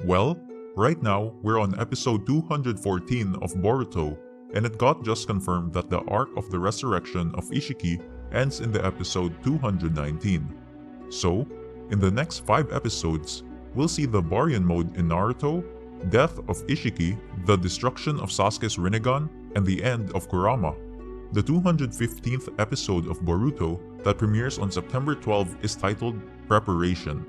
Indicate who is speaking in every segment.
Speaker 1: Well, right now we're on episode 214 of Boruto, and it got just confirmed that the arc of the resurrection of Ishiki ends in the episode 219. So, in the next 5 episodes, we'll see the Baryon mode in Naruto, death of Ishiki, the destruction of Sasuke's Rinnegan, and the end of Kurama. The 215th episode of Boruto that premieres on September 12 is titled Preparation.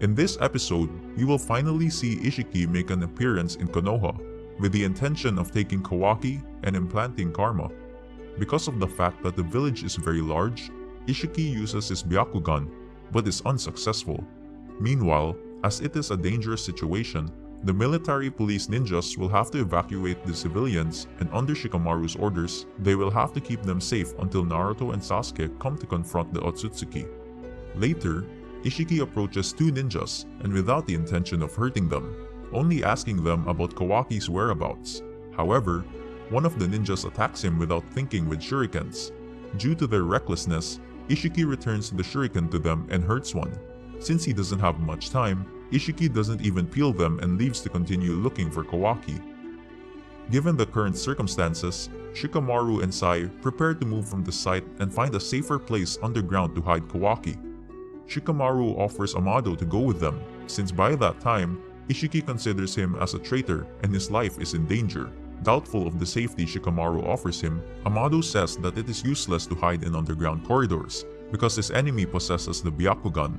Speaker 1: In this episode, we will finally see Ishiki make an appearance in Konoha, with the intention of taking Kawaki and implanting Karma. Because of the fact that the village is very large, Ishiki uses his Byakugan, but is unsuccessful. Meanwhile, as it is a dangerous situation, the military police ninjas will have to evacuate the civilians, and under Shikamaru's orders, they will have to keep them safe until Naruto and Sasuke come to confront the Otsutsuki. Later, Ishiki approaches 2 ninjas, and without the intention of hurting them, only asking them about Kawaki's whereabouts. However, one of the ninjas attacks him without thinking with shurikens. Due to their recklessness, Ishiki returns the shuriken to them and hurts one. Since he doesn't have much time, Ishiki doesn't even peel them and leaves to continue looking for Kawaki. Given the current circumstances, Shikamaru and Sai prepare to move from the site and find a safer place underground to hide Kawaki. Shikamaru offers Amado to go with them, since by that time, Ishiki considers him as a traitor and his life is in danger. Doubtful of the safety Shikamaru offers him, Amado says that it is useless to hide in underground corridors, because his enemy possesses the Byakugan.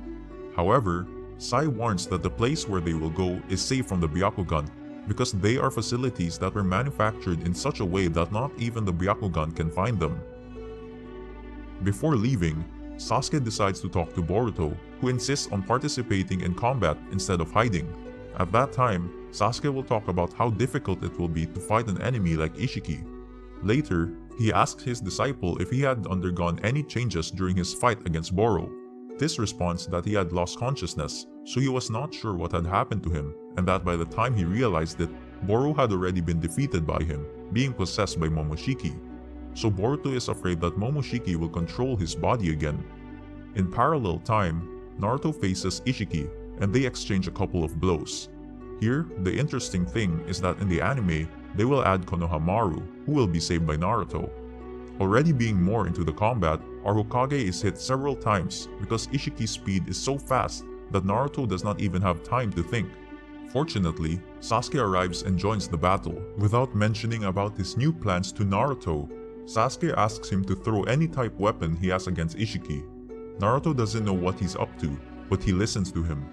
Speaker 1: However, Sai warns that the place where they will go is safe from the Byakugan, because they are facilities that were manufactured in such a way that not even the Byakugan can find them. Before leaving, Sasuke decides to talk to Boruto, who insists on participating in combat instead of hiding. At that time, Sasuke will talk about how difficult it will be to fight an enemy like Ishiki. Later, he asks his disciple if he had undergone any changes during his fight against Boro. This responds that he had lost consciousness, so he was not sure what had happened to him, and that by the time he realized it, Boro had already been defeated by him, being possessed by Momoshiki. So Boruto is afraid that Momoshiki will control his body again. In parallel time, Naruto faces Ishiki, and they exchange a couple of blows. Here, the interesting thing is that in the anime, they will add Konohamaru, who will be saved by Naruto. Already being more into the combat, our Hokage is hit several times because Ishiki's speed is so fast that Naruto does not even have time to think. Fortunately, Sasuke arrives and joins the battle, without mentioning about his new plans to Naruto. Sasuke asks him to throw any type weapon he has against Ishiki. Naruto doesn't know what he's up to, but he listens to him.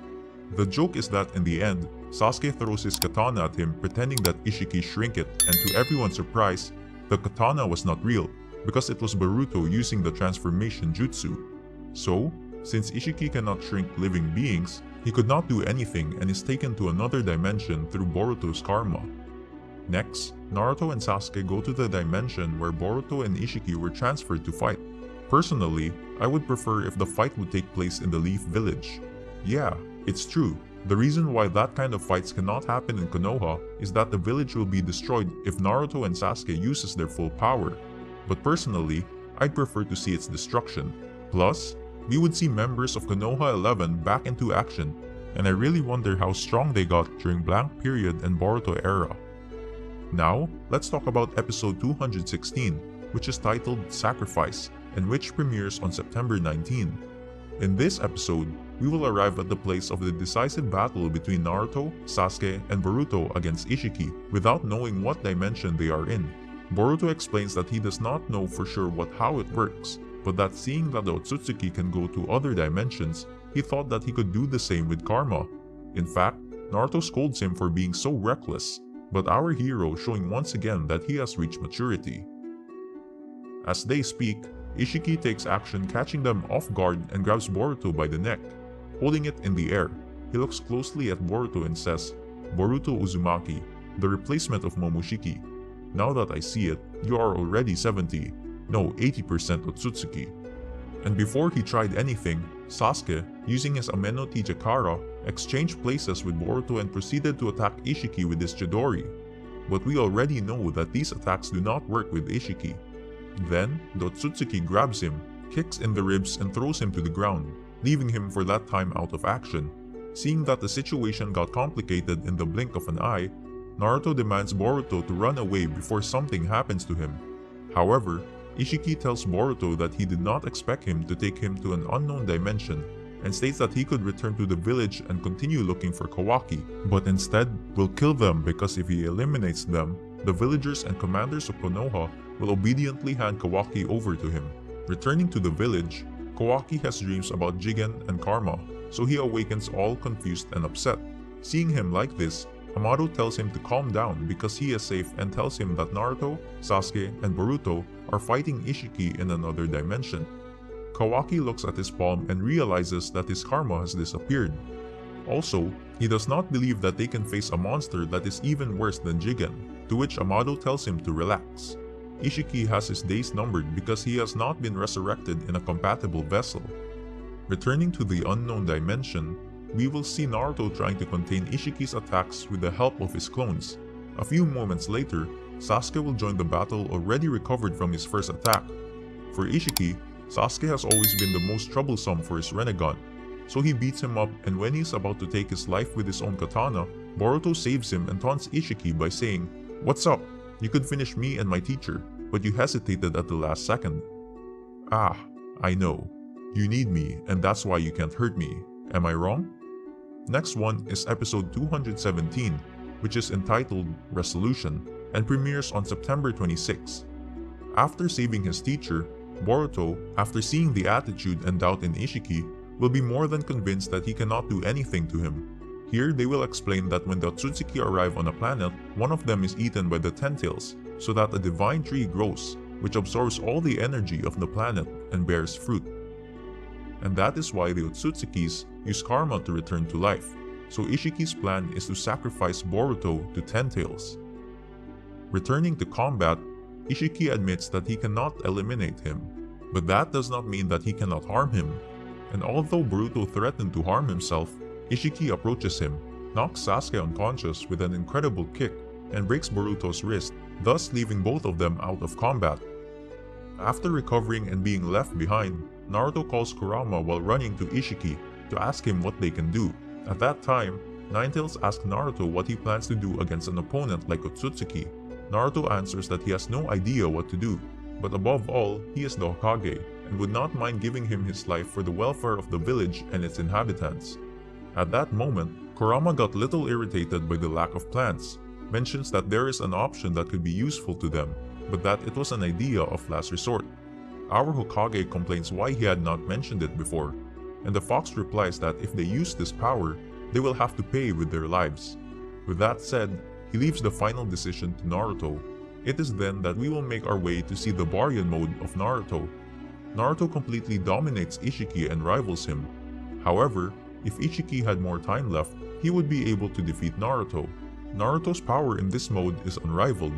Speaker 1: The joke is that in the end, Sasuke throws his katana at him pretending that Ishiki shrink it, and to everyone's surprise, the katana was not real, because it was Boruto using the transformation jutsu. So, since Ishiki cannot shrink living beings, he could not do anything and is taken to another dimension through Boruto's karma. Next, Naruto and Sasuke go to the dimension where Boruto and Ishiki were transferred to fight. Personally, I would prefer if the fight would take place in the Leaf Village. Yeah, it's true. The reason why that kind of fights cannot happen in Konoha is that the village will be destroyed if Naruto and Sasuke uses their full power. But personally, I'd prefer to see its destruction. Plus, we would see members of Konoha 11 back into action, and I really wonder how strong they got during Blank Period and Boruto era. Now, let's talk about episode 216, which is titled Sacrifice, and which premieres on September 19. In this episode, we will arrive at the place of the decisive battle between Naruto, Sasuke, and Boruto against Ishiki without knowing what dimension they are in. Boruto explains that he does not know for sure how it works, but that seeing that the Otsutsuki can go to other dimensions, he thought that he could do the same with Karma. In fact, Naruto scolds him for being so reckless, but our hero showing once again that he has reached maturity. As they speak, Ishiki takes action, catching them off guard and grabs Boruto by the neck. Holding it in the air, he looks closely at Boruto and says, "Boruto Uzumaki, the replacement of Momoshiki. Now that I see it, you are already 80% Otsutsuki." And before he tried anything, Sasuke, using his Ameno Tijakara, exchanged places with Boruto and proceeded to attack Ishiki with his Chidori. But we already know that these attacks do not work with Ishiki. Then, the Otsutsuki grabs him, kicks in the ribs and throws him to the ground, leaving him for that time out of action. Seeing that the situation got complicated in the blink of an eye, Naruto demands Boruto to run away before something happens to him. However, Ishiki tells Boruto that he did not expect him to take him to an unknown dimension and states that he could return to the village and continue looking for Kawaki, but instead will kill them because if he eliminates them, the villagers and commanders of Konoha will obediently hand Kawaki over to him. Returning to the village, Kawaki has dreams about Jigen and Karma, so he awakens all confused and upset. Seeing him like this, Amado tells him to calm down because he is safe and tells him that Naruto, Sasuke, and Boruto are fighting Ishiki in another dimension. Kawaki looks at his palm and realizes that his karma has disappeared. Also, he does not believe that they can face a monster that is even worse than Jigen, to which Amado tells him to relax. Ishiki has his days numbered because he has not been resurrected in a compatible vessel. Returning to the unknown dimension, we will see Naruto trying to contain Ishiki's attacks with the help of his clones. A few moments later, Sasuke will join the battle already recovered from his first attack. For Ishiki, Sasuke has always been the most troublesome for his Rinnegan, so he beats him up, and when he is about to take his life with his own katana, Boruto saves him and taunts Ishiki by saying, "What's up? You could finish me and my teacher, but you hesitated at the last second." "Ah, I know. You need me and that's why you can't hurt me. Am I wrong?" Next one is episode 217, which is entitled Resolution and premieres on September 26. After saving his teacher, Boruto, after seeing the attitude and doubt in Ishiki, will be more than convinced that he cannot do anything to him. Here they will explain that when the Otsutsuki arrive on a planet, one of them is eaten by the Ten Tails, so that a divine tree grows, which absorbs all the energy of the planet and bears fruit. And that is why the Otsutsukis use karma to return to life, so Ishiki's plan is to sacrifice Boruto to Ten Tails. Returning to combat, Ishiki admits that he cannot eliminate him, but that does not mean that he cannot harm him. And although Boruto threatened to harm himself, Ishiki approaches him, knocks Sasuke unconscious with an incredible kick, and breaks Boruto's wrist, thus leaving both of them out of combat. After recovering and being left behind, Naruto calls Kurama while running to Ishiki to ask him what they can do. At that time, Ninetales asks Naruto what he plans to do against an opponent like Otsutsuki. Naruto answers that he has no idea what to do, but above all, he is the Hokage and would not mind giving him his life for the welfare of the village and its inhabitants. At that moment, Kurama got little irritated by the lack of plans, mentions that there is an option that could be useful to them, but that it was an idea of last resort. Our Hokage complains why he had not mentioned it before, and the fox replies that if they use this power, they will have to pay with their lives. With that said, he leaves the final decision to Naruto. It is then that we will make our way to see the Baryon mode of Naruto. Naruto completely dominates Ishiki and rivals him. However, if Ishiki had more time left, he would be able to defeat Naruto. Naruto's power in this mode is unrivaled.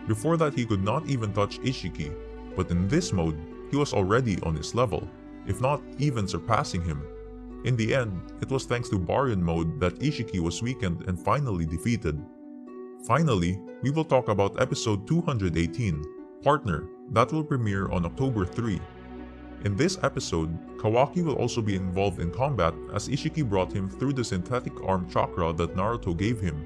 Speaker 1: Before that he could not even touch Ishiki, but in this mode, he was already on his level, if not even surpassing him. In the end, it was thanks to Baryon mode that Ishiki was weakened and finally defeated. Finally, we will talk about episode 218, Partner, that will premiere on October 3. In this episode, Kawaki will also be involved in combat as Ishiki brought him through the synthetic arm chakra that Naruto gave him.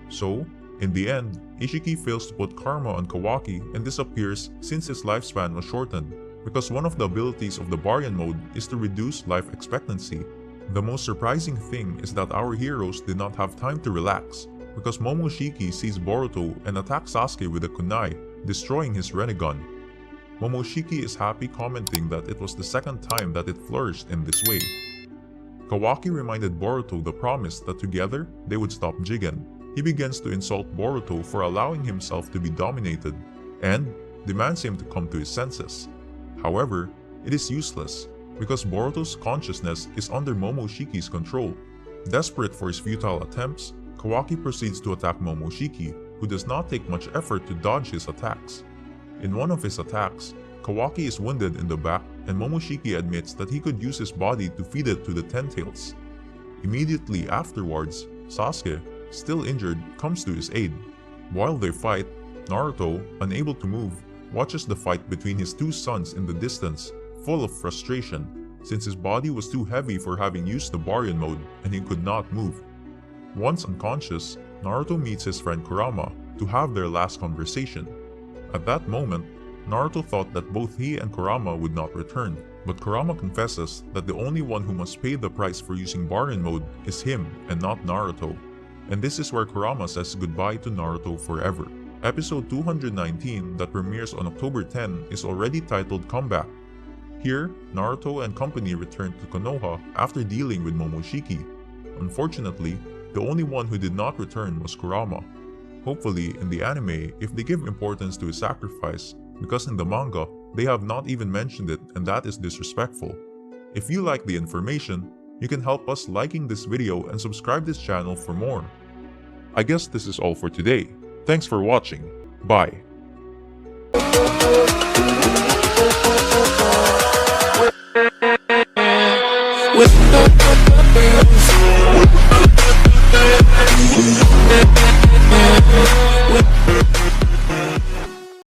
Speaker 1: So, in the end, Ishiki fails to put karma on Kawaki and disappears since his lifespan was shortened, because one of the abilities of the Baryon mode is to reduce life expectancy. The most surprising thing is that our heroes did not have time to relax, because Momoshiki sees Boruto and attacks Sasuke with a kunai, destroying his Rinnegan. Momoshiki is happy, commenting that it was the second time that it flourished in this way. Kawaki reminded Boruto the promise that together they would stop Jigen. He begins to insult Boruto for allowing himself to be dominated, and demands him to come to his senses. However, it is useless, because Boruto's consciousness is under Momoshiki's control. Desperate for his futile attempts, Kawaki proceeds to attack Momoshiki, who does not take much effort to dodge his attacks. In one of his attacks, Kawaki is wounded in the back, and Momoshiki admits that he could use his body to feed it to the Ten Tails. Immediately afterwards, Sasuke, still injured, comes to his aid. While they fight, Naruto, unable to move, watches the fight between his two sons in the distance, full of frustration. since his body was too heavy for having used the Baryon mode and he could not move. Once unconscious, Naruto meets his friend Kurama to have their last conversation. At that moment, Naruto thought that both he and Kurama would not return, but Kurama confesses that the only one who must pay the price for using Baryon mode is him and not Naruto. And this is where Kurama says goodbye to Naruto forever. Episode 219 that premieres on October 10 is already titled Comeback. Here, Naruto and company return to Konoha after dealing with Momoshiki. Unfortunately, the only one who did not return was Kurama. Hopefully, in the anime, if they give importance to his sacrifice, because in the manga, they have not even mentioned it and that is disrespectful. If you like the information, you can help us liking this video and subscribe this channel for more. I guess this is all for today. Thanks for watching. Bye.
Speaker 2: With